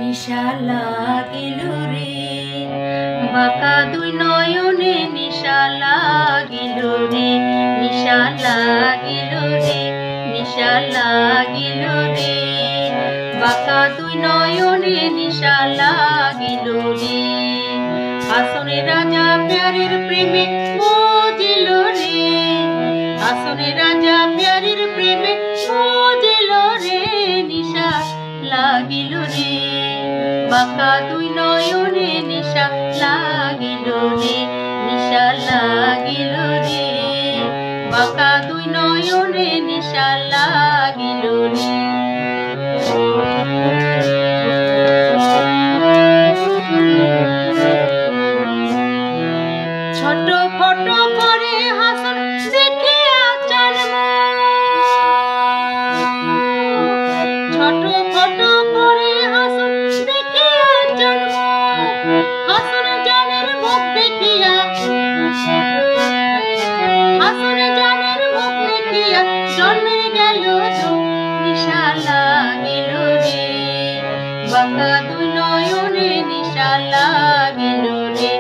নিশা লাগিল রে, বাঁকা দুই নয়নে নিশা লাগিল রে, নিশা লাগিল রে, নিশা লাগিল রে, বাঁকা দুই নয়নে নিশা লাগিল রে। আসনে রাজা প্যারের প্রেমে মজিল রে, আসনে রাজা প্যারের প্রেমে মজিল রে, নিশা লাগিল রে, বাঁকা দুই নয়নে নিশা লাগিল রে, নিশা লাগিল রে, বাঁকা দুই নয়নে নিশা লাগিল রে। ছোট ফটো করে হাসন দেখিয়া চানব, ছোট ফটো করে হাসন দেখিয়া জানব, হাসন জানের মুখ দেখিয়া, হাসন জানের মুখ দেখিয়া জন্মে গেল নিশা লাগিল রে, বাঁকা দুই নয়নে নিশা লাগিল রে,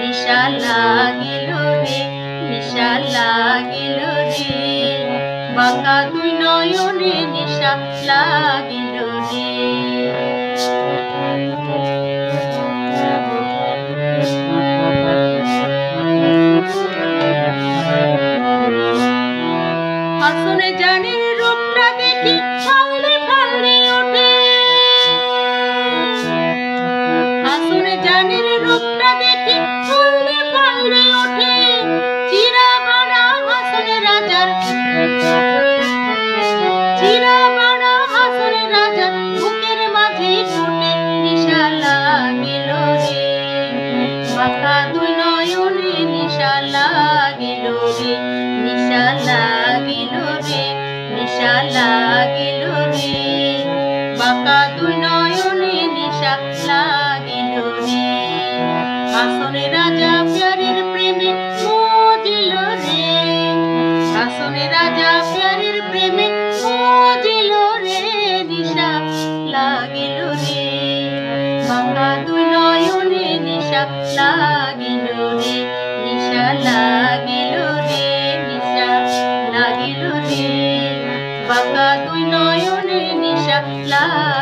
নিশা লাগিল রে, নিশা লাগিল রে, বাঁকা দুই নয়নে নিশা লাগিল রে। হাসনে জানের রূপটা দেখি ফাললে ফাললে ওঠে, হাসনে জানের রূপটা দেখি ফাললে ফাললে ওঠে, চিরা বাড়া হাসনে রাজার, চিরা বাড়া হাসনে রাজার বুকের মাঝে ফুটে নিশা লাগিল রে, বাঁকা দুই নয়নে নিশা লাগিল রে, নিশা লাগিল রে, নিশা লাগিল রে, বাঁকা দুই নয়নে নিশা লাগিল রে। আসনে রাজা প্যারের প্রেমে মজিল রে, আসনে রাজা প্যারের প্রেমে মজিল রে, নিশা লাগিল রে, বাঁকা দুই নয়নে নিশা লাগিল রে, নিশা লাগিল রে, নিশা লাগিল রে, বাঁকা দুই নয়নে নিশা লাগিল।